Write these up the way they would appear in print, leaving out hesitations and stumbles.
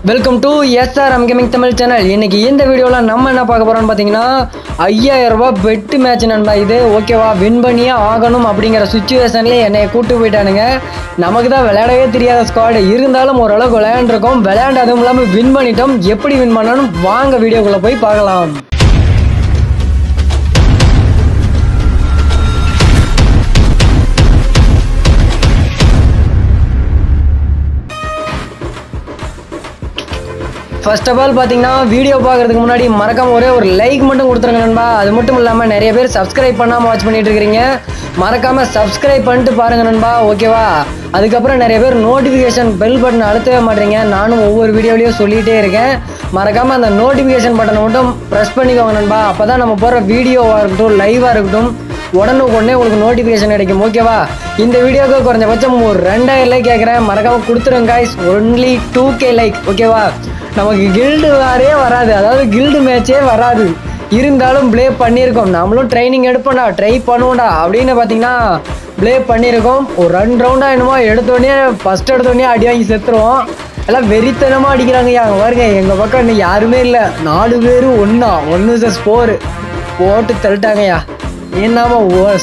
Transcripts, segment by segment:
Welcome to SRM gaming Tamil channel. இன்னைக்கு இந்த வீடியோவில் நம்ம என்ன பார்க்க போகிறோம்னு பார்த்தீங்கன்னா 5000 ரூபாய் பெட்டு மேட்ச் நண்பா. இது ஓகேவா, வின் பண்ணியே ஆகணும் அப்படிங்கிற சுச்சுவேஷன்லேயே என்னை கூட்டு போயிட்டானுங்க. நமக்கு தான் விளையாடவே தெரியாத ஸ்குவாடு, இருந்தாலும் ஓரளவுக்கு விளையாண்டுருக்கோம். விளையாண்டு அதுவும் இல்லாமல் வின் பண்ணிட்டோம். எப்படி வின் பண்ணணும் வாங்க வீடியோக்குள்ளே போய் பார்க்கலாம். ஃபர்ஸ்ட் ஆஃப் ஆல் பார்த்தீங்கன்னா வீடியோ பார்க்குறதுக்கு முன்னாடி மறக்காம ஒரே ஒரு லைக் மட்டும் கொடுத்துருங்க நண்பா. அது மட்டும் இல்லாமல் நிறைய பேர் சப்ஸ்கிரைப் பண்ணாமல் வாட்ச் பண்ணிட்டு இருக்கிறீங்க. மறக்காமல் சப்ஸ்கிரைப் பண்ணிட்டு பாருங்கள் நண்பா, ஓகேவா. அதுக்கப்புறம் நிறைய பேர் நோட்டிஃபிகேஷன் பெல் பட்டன் அழுத்தவே மாட்டேறீங்க. நானும் ஒவ்வொரு வீடியோலையும் சொல்லிகிட்டே இருக்கேன். மறக்காமல் அந்த நோட்டிஃபிகேஷன் பட்டனை மட்டும் ப்ரெஸ் பண்ணிக்கோங்க நண்பா. அப்போ தான் நம்ம போகிற வீடியோவாக இருக்கட்டும், லைவாக இருக்கட்டும், உடனே உங்களுக்கு நோட்டிஃபிகேஷன் கிடைக்கும், ஓகேவா. இந்த வீடியோவுக்கு குறைஞ்சபட்சம் ஒரு 2000 லைக் கேட்குறேன். மறக்காமல் கொடுத்துருங்க guys. ஒன்லி 2K லைக், ஓகேவா. நமக்கு கில்டு வாரே வராது, அதாவது கில்டு மேட்சே வராது. இருந்தாலும் ப்ளே பண்ணியிருக்கோம். நம்மளும் ட்ரைனிங் எடுப்போம்டா, ட்ரை பண்ணுவோம்டா அப்படின்னு பார்த்தீங்கன்னா ப்ளே பண்ணியிருக்கோம். ஒரு 2 ரவுண்டாக என்னமோ எடுத்தோடனே எடுத்தோடனே அடி வாங்கி செத்துருவோம். எல்லாம் வெறித்தனமாக அடிக்கிறாங்க. அங்கே பாருங்க, எங்கள் பக்கம் இன்னும் யாருமே இல்லை. 4 பேர் 1 vs 4 போட்டு தள்ளிட்டாங்கய்யா. ஏன்னாம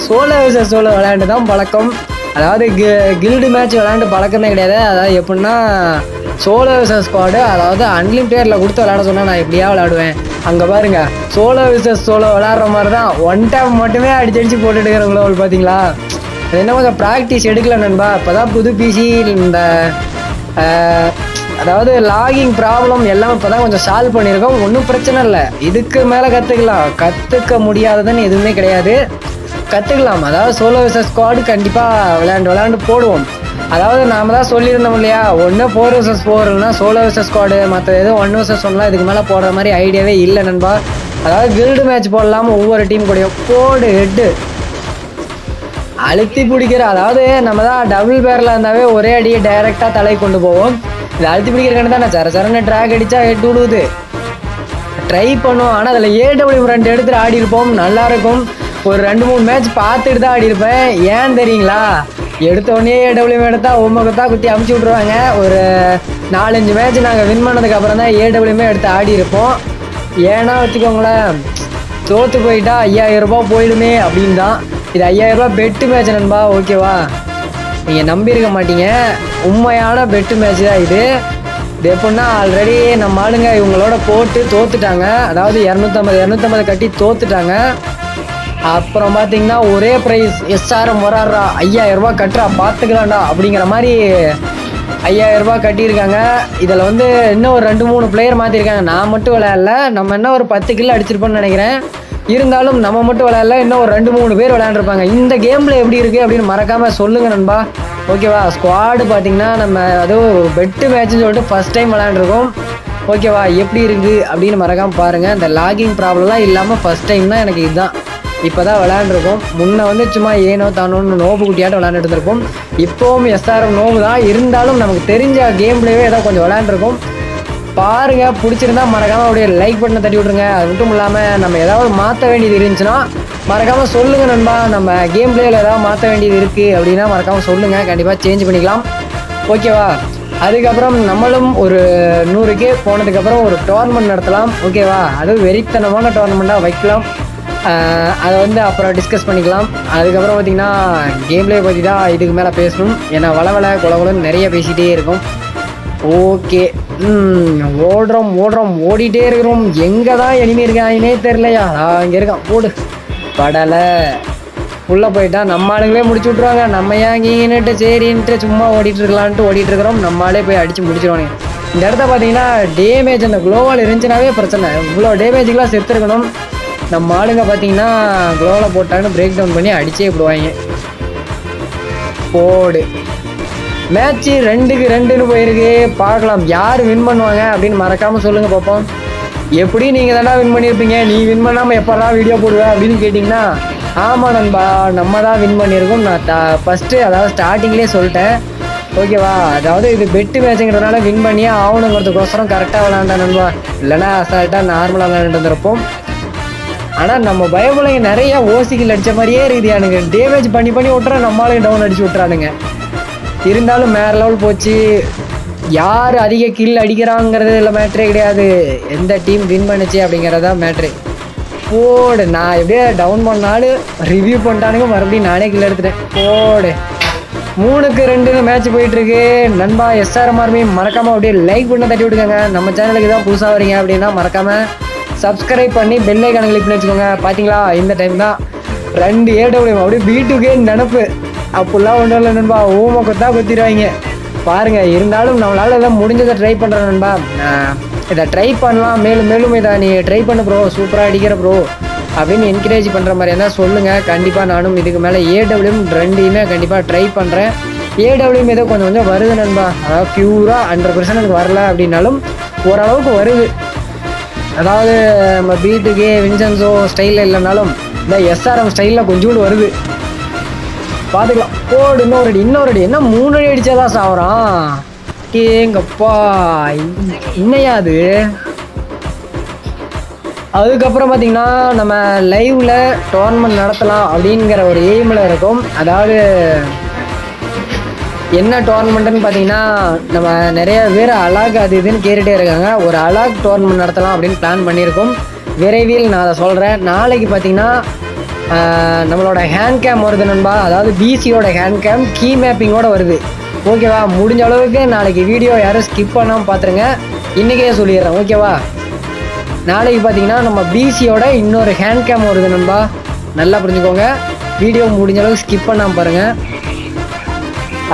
சோலோ vs சோலோ விளையாண்டு தான் பழக்கம். அதாவது கில்டு மேட்ச் விளையாண்டு பழக்கமே கிடையாது. அதாவது எப்படின்னா சோலோ vs ஸ்குவாடு, அதாவது அன்லிமிட்டேடில் கொடுத்து விளையாட சொன்னால் நான் எப்படியா விளையாடுவேன். அங்கே பாருங்க, சோலோ vs சோலோ விளையாடுற மாதிரி தான். 1 டைம் மட்டுமே அடிச்சு போட்டுட்டு இருக்கிறவங்களோ பார்த்தீங்களா. அது என்ன கொஞ்சம் ப்ராக்டிஸ் எடுக்கல நண்பா. இப்போ தான் புது பிசி இந்த அதாவது லாகிங் ப்ராப்ளம் எல்லாம் இப்போ தான் கொஞ்சம் சால்வ் பண்ணியிருக்கோம். ஒன்றும் பிரச்சனை இல்லை. இதுக்கு மேலே கற்றுக்க முடியாததுன்னு எதுவுமே கிடையாது, கற்றுக்கலாம். அதாவது சோலோ vs ஸ்குவாடு கண்டிப்பாக விளையாண்டு போடுவோம். அதாவது நாம தான் சொல்லியிருந்தோம் இல்லையா, 4 vs 4 சோலோ vs ஸ்குவாடு, மற்ற எதுவும் 1 vs 1 இதுக்கு மேலே போடுற மாதிரி ஐடியாவே இல்லை நண்பா. அதாவது கில்டு மேட்ச் போடலாமல் ஒவ்வொரு டீம் கூடயும் போடு ஹெட்டு அழுத்தி பிடிக்கிற. அதாவது நம்ம தான் டபுள் பேரில் இருந்தாவே ஒரே அடியை டைரெக்டாக தலை கொண்டு போவோம். இது அழுத்தி பிடிக்கிறக்கான தான் நான் சரன்னு ட்ராக் அடித்தா ஹெட் விடுவது ட்ரை பண்ணுவோம். ஆனால் அதில் AW 2 எடுத்துகிட்டு ஆடி இருப்போம், நல்லாயிருக்கும். ஒரு 2-3 மேட்ச் பார்த்துட்டு தான் ஆடி இருப்பேன். ஏன் தெரியுங்களா, எடுத்தோடனே AW எடுத்தா உமக்கத்தா குத்தி அமுச்சு விட்ருவாங்க. ஒரு 4-5 மேட்ச் நாங்கள் வின் பண்ணதுக்கப்புறம் தான் AW எடுத்து ஆடி இருப்போம். ஏன்னா வச்சுக்கோங்களேன், தோற்று போயிட்டா 5000 ரூபாய் போயிடுமே அப்படின்னு தான். இது 5000 ரூபாய் பெட்டு மேட்ச் நண்பா, ஓகேவா. நீங்கள் நம்பியிருக்க மாட்டீங்க, உண்மையான பெட்டு மேட்ச் தான் இது. இது எப்படின்னா ஆல்ரெடி நம்ம ஆளுங்க இவங்களோட போட்டு தோத்துட்டாங்க. அதாவது 250 கட்டி தோத்துட்டாங்க. அப்புறம் பார்த்தீங்கன்னா ஒரே ப்ரைஸ் SRM வராடுறா, 5000 ரூபாய் கட்டுறா பார்த்துக்கலாம்டா அப்படிங்கிற மாதிரி 5000 ரூபாய் கட்டியிருக்காங்க. இதில் வந்து இன்னும் ஒரு 2-3 பிளேயர் மாற்றிருக்காங்க. நான் மட்டும் விளையாடல, நம்ம என்ன ஒரு 10 கில் அடிச்சிருப்போம்னு நினைக்கிறேன். இருந்தாலும் நம்ம மட்டும் விளையாடல, இன்னும் ஒரு 2-3 பேர் விளையாண்டுருப்பாங்க. இந்த கேமில் எப்படி இருக்குது அப்படின்னு மறக்காமல் சொல்லுங்கள் நண்பா, ஓகேவா. ஸ்குவாடு பார்த்தீங்கன்னா நம்ம அதுவும் ஒரு பெட்டு மேட்ச்னு சொல்லிட்டு ஃபஸ்ட் டைம் விளையாண்டுருக்கோம், ஓகேவா. எப்படி இருக்குது அப்படின்னு மறக்காமல் பாருங்கள். இந்த லாகிங் ப்ராப்ளம்லாம் இல்லாமல் ஃபஸ்ட் டைம் தான் எனக்கு இதுதான். இப்போ தான் விளையாண்டுருக்கோம். முன்னே வந்து சும்மா ஏனோ தானோன்னு நோபு குட்டியாட்டம் விளையாண்டுட்டு இருந்திருப்போம். இப்போவும் SRM நோபு தான், இருந்தாலும் நமக்கு தெரிஞ்ச கேம் பிளேவே ஏதோ கொஞ்சம் விளையாண்டுருக்கோம். பாருங்கள், பிடிச்சிருந்தா மறக்காமல் அப்படியே லைக் பட்டனை தட்டி விட்ருங்க. அது மட்டும் இல்லாமல் நம்ம ஏதாவது மாற்ற வேண்டியது இருந்துச்சுன்னா மறக்காமல் சொல்லுங்கள் நண்பா. நம்ம கேம் பிளேயில் ஏதாவது மாற்ற வேண்டியது இருக்குது அப்படின்னா மறக்காமல் சொல்லுங்கள், கண்டிப்பாக சேஞ்ச் பண்ணிக்கலாம், ஓகேவா. அதுக்கப்புறம் நம்மளும் ஒரு 100K போனதுக்கப்புறம் ஒரு டோர்னமெண்ட் நடத்தலாம், ஓகேவா. அதுவும் வெறித்தனமான டோர்னமெண்ட்டாக வைக்கலாம். அதை வந்து அப்புறம் டிஸ்கஸ் பண்ணிக்கலாம். அதுக்கப்புறம் பார்த்திங்கன்னா கேம்லேயே பற்றி தான் இதுக்கு மேலே பேசணும். ஏன்னா குலகுலன்னு நிறைய பேசிகிட்டே இருக்கும். ஓகே, ஓடிட்டே இருக்கிறோம். எங்கே தான் எனிமி இருக்காங்கன்னே தெரிலையா. இங்கே இருக்கான், போடு படலை. உள்ளே போயிட்டா நம்ம ஆளுங்களே முடிச்சு விட்ருவாங்க. நம்ம ஏங்கின்னுட்டு சரின்ட்டு சும்மா ஓடிட்டுருக்கலான்ட்டு ஓடிட்டுருக்கிறோம். நம்மளாலே போய் அடித்து முடிச்சிடுவாங்க. இந்த இடத்த பார்த்தீங்கன்னா டேமேஜ் அந்த குளோவால் இருந்துச்சுனாவே பிரச்சனை. இவ்வளோ டேமேஜுக்கெலாம் செத்துருக்கணும். நம்ம ஆளுங்க பார்த்தீங்கன்னா குளோவில் போட்டாங்கன்னு பிரேக் டவுன் பண்ணி அடிச்சே விடுவாங்க. போடு மேட்ச்சு 2க்கு 2ன்னு போயிருக்கு. பார்க்கலாம் யார் வின் பண்ணுவாங்க அப்படின்னு மறக்காமல் சொல்லுங்கள் பார்ப்போம். எப்படி நீங்கள் தானே வின் பண்ணியிருப்பீங்க, நீ வின் பண்ணாமல் எப்போதான் வீடியோ போடுவேன் அப்படின்னு கேட்டிங்கன்னா, ஆமாம் நண்பா, நம்ம தான் வின் பண்ணியிருக்கோம். நான் ஃபஸ்ட்டு அதாவது ஸ்டார்டிங்லேயே சொல்லிட்டேன், ஓகேவா. அதாவது இது பெட்டு மேட்சுங்கிறதுனால வின் பண்ணியே ஆகணுங்கிறதுக்கோசரம் கரெக்டாக விளாண்டா நண்பா. இல்லைன்னா அசால்ட்டாக நார்மலாக விளாண்டுட்டு இருந்திருப்போம். ஆனால் நம்ம பயபுலைங்க நிறைய ஓசிக்கில் அடித்த மாதிரியே இருக்குதியானுங்க. டேமேஜ் பண்ணி விட்டுறா, நம்மளாலையும் டவுன் அடிச்சு விட்றானுங்க. இருந்தாலும் வேறு லெவல் போச்சு. யார் அதிக கில் அடிக்கிறாங்கிறது இல்லை மேட்ரே கிடையாது, எந்த டீம் வின் பண்ணுச்சு அப்படிங்கிறதா மேட்ரு. போடு, நான் எப்படியே டவுன் பண்ணாலும் ரிவ்யூ பண்ணிட்டானுங்க, மறுபடியும் நானே கில் எடுத்துட்டேன். போடு, 3-2 மேட்ச் போயிட்டுருக்கு நண்பா. SRM ஆர்மி மறக்காமல் அப்படியே லைக் பண்ண தட்டி விட்டுக்கோங்க. நம்ம சேனலுக்கு தான் புதுசாக வரீங்க அப்படின்னா மறக்காமல் சப்ஸ்கிரைப் பண்ணி பெல் ஐக்கானை கிளிக் பண்ணி வச்சுக்கோங்க. பார்த்தீங்களா, இந்த டைம் தான் 2 AW அப்படியே வீட்டுக்கே நினப்பு. அப்படிலாம் ஒன்றும் இல்லை நண்பா, ஊமை கொத்தா கொத்திடுவாங்க பாருங்க. இருந்தாலும் நம்மளால எதாவது முடிஞ்சதை ட்ரை பண்ணுறேன் நண்பா. இதை ட்ரை பண்ணலாம், மேலும் மேலும் இதை நீ ட்ரை பண்ண ப்ரோ, சூப்பராக அடிக்கிற ப்ரோ அப்படின்னு என்கரேஜ் பண்ணுற மாதிரி இருந்தால் சொல்லுங்கள். கண்டிப்பாக நானும் இதுக்கு மேலே AW 2யுமே கண்டிப்பாக ட்ரை பண்ணுறேன். AW ஏதோ கொஞ்சம் கொஞ்சம் வருது நண்பா, அதாவது பியூராக 100% எனக்கு வரல அப்படின்னாலும் ஓரளவுக்கு வருது. அதாவது நம்ம பீட்டுக்கே வின்சென்சோ ஸ்டைலில் இல்லைனாலும் இந்த SRM ஸ்டைலில் கொஞ்சோண்டு வருது, பார்த்துக்கலாம். போடு, இன்னொரு அடி என்ன 3 அடி அடித்தாதான் சாவறான். ஏங்கப்பா, இன்னையா அது. அதுக்கப்புறம் பார்த்தீங்கன்னா நம்ம லைவில் டோர்னமெண்ட் நடத்தலாம் அப்படிங்கிற ஒரு எய்மில் இருக்கும். அதாவது என்ன டோர்னமெண்ட்டுன்னு பார்த்தீங்கன்னா, நம்ம நிறைய பேர் அலாக் அது இதுன்னு கேட்டுகிட்டே இருக்காங்க. ஒரு அலாக் டோர்னமெண்ட் நடத்தலாம் அப்படின்னு பிளான் பண்ணியிருக்கோம். விரைவில் நான் அதை சொல்கிறேன். நாளைக்கு பார்த்தீங்கன்னா நம்மளோட ஹேண்ட் கேம் வருது நண்பா, அதாவது BCயோட ஹேண்ட் கேம் கீ மேப்பிங்கோடு வருது. ஓகேவா, முடிஞ்ச அளவுக்கு நாளைக்கு வீடியோ யாரும் ஸ்கிப் பண்ணாமல் பார்த்துருங்க, இன்றைக்கே சொல்லிடுறேன். ஓகேவா, நாளைக்கு பார்த்தீங்கன்னா நம்ம BCயோட இன்னொரு ஹேண்ட் கேம் வருது நண்பா, நல்லா புரிஞ்சுக்கோங்க. வீடியோ முடிஞ்ச அளவுக்கு ஸ்கிப் பண்ணாமல் பாருங்கள்.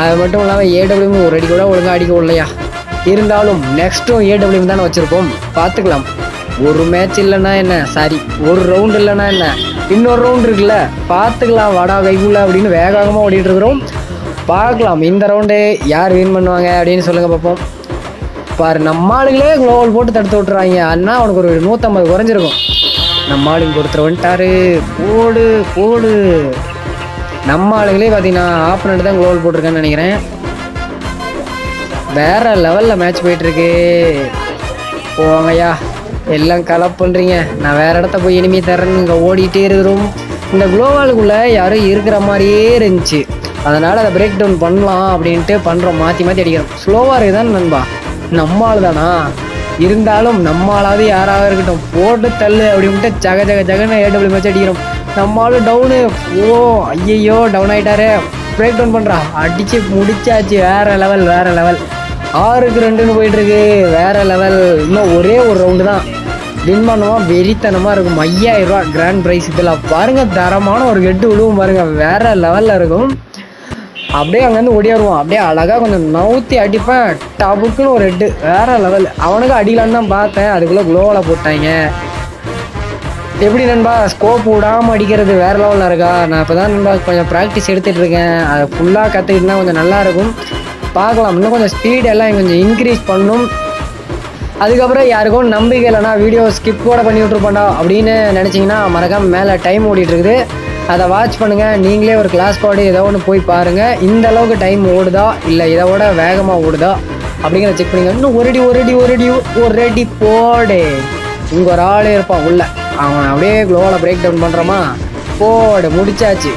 அது மட்டும் இல்லாமல் AW ஒரு அடி கூட ஒழுங்காக அடிக்க இல்லையா, இருந்தாலும் நெக்ஸ்ட்டும் AW தானே வச்சுருக்கோம், பார்த்துக்கலாம். ஒரு மேட்ச் இல்லைன்னா என்ன, சாரி ஒரு ரவுண்ட் இல்லைன்னா என்ன, இன்னொரு ரவுண்ட் இருக்குல்ல, பார்த்துக்கலாம். வாடா வைகுள்ள அப்படின்னு வேகமாக ஓடிட்டு இருக்கிறோம், பார்க்கலாம். இந்த ரவுண்டு யார் வின் பண்ணுவாங்க அப்படின்னு சொல்லுங்கள் பார்ப்போம். பாரு, நம்ம ஆளுங்களே குளோவல் போட்டு தடுத்து விட்டுறாங்க. அண்ணா அவனுக்கு ஒரு 150 குறைஞ்சிருக்கும். நம்ம ஆளுங்க ஒருத்தர் வந்துட்டாரு. போடு போடு, நம்ம ஆளுங்களே பார்த்தீங்கன்னா ஆப்பனண்ட் தான் குளோவல் போட்டிருக்கேன்னு நினைக்கிறேன். வேற லெவலில் மேட்ச் போயிட்டுருக்கு. போங்கய்யா, எல்லாம் கலப் பண்ணுறீங்க, நான் வேறு இடத்த போய் இனிமே தரேன்னு இங்கே ஓடிட்டே இருக்கிறோம். இந்த குளோவாலுக்குள்ளே யாரும் இருக்கிற மாதிரியே இருந்துச்சு, அதனால் அதை பிரேக் டவுன் பண்ணலாம் அப்படின்ட்டு பண்ணுறோம். மாற்றி மாற்றி அடிக்கிறோம். ஸ்லோவாக இருக்குதானே நண்பா, நம்மால் தானா, இருந்தாலும் நம்மளாவது யாராவது இருக்கட்டும், போட்டு தள்ளு அப்படின்ட்டு ஜகன்னு AW மேட்ச் அடிக்கிறோம். நம்மளும் டவுனு. ஓ ஐயையோ, டவுன் ஆகிட்டாரு. பிரேக் டவுன் பண்ணுறா, அடித்து முடிச்சாச்சு. வேறு லெவல் 6-2 போயிட்டுருக்கு, வேறு லெவல். இன்னும் ஒரே ஒரு ரவுண்டு தான் வின் பண்ணுவோம். வெறித்தனமாக இருக்கும். 5000 ரூபா கிராண்ட் ப்ரைஸ். இதில் பாருங்கள், தரமான ஒரு கெட்டு விழுவும் பாருங்கள், வேறு லெவலில் இருக்கும். அப்படியே அங்கேருந்து ஓடியாருவான், அப்படியே அழகாக கொஞ்சம் நவுத்தி அடிப்பேன், டபுக்குன்னு ஒரு ஹெட்டு, வேறு லெவல். அவனுக்கு அடிக்கலான்னு தான் பார்த்தேன், அதுக்குள்ளே குளோவில் போட்டாங்க. எப்படி நண்பா, ஸ்கோப் விடாமல் அடிக்கிறது வேறு லெவலில் இருக்கா? நான் இப்போ தான் நண்பா கொஞ்சம் ப்ராக்டிஸ் எடுத்துகிட்டு இருக்கேன், அதை ஃபுல்லாக கற்றுக்கிட்டுனா கொஞ்சம் நல்லாயிருக்கும். பார்க்கலாம், இன்னும் கொஞ்சம் ஸ்பீட் எல்லாம் கொஞ்சம் இன்க்ரீஸ் பண்ணும். அதுக்கப்புறம் யாருக்கும் நம்பிக்கை இல்லைனா வீடியோ ஸ்கிப் கூட பண்ணி விட்ருப்போண்டா அப்படின்னு நினச்சிங்கன்னா மறக்காமல் மேலே டைம் ஓடிட்டுருக்குது, அதை வாட்ச் பண்ணுங்கள். நீங்களே ஒரு கிளாஸ் கோடு ஏதோ ஒன்று போய் பாருங்கள், இந்த அளவுக்கு டைம் ஓடுதா இல்லை இதை விட வேகமாக ஓடுதா அப்படிங்கிறத செக் பண்ணிங்க. இன்னும் ஒரு அடி போடு. இங்கே ஒரு ஆளே இருப்பான் உள்ள, அவன் அப்படியே குளோவில் பிரேக் டவுன் பண்ணுறோமா. போடு, முடிச்சாச்சு.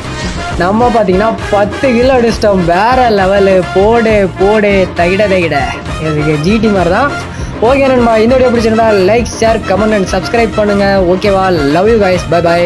நம்ம பார்த்தீங்கன்னா 10 கிலோ அடிச்சிட்டோம், வேறு லெவலு. போடு தகிட இதுக்கு GT மாதிரி தான். ஓகே நண்பா, இந்த வீடியோ பிடிச்சிருந்தா like, share, comment and subscribe பண்ணுங்கள். ஓகேவா, லவ் யூ கைஸ், பை.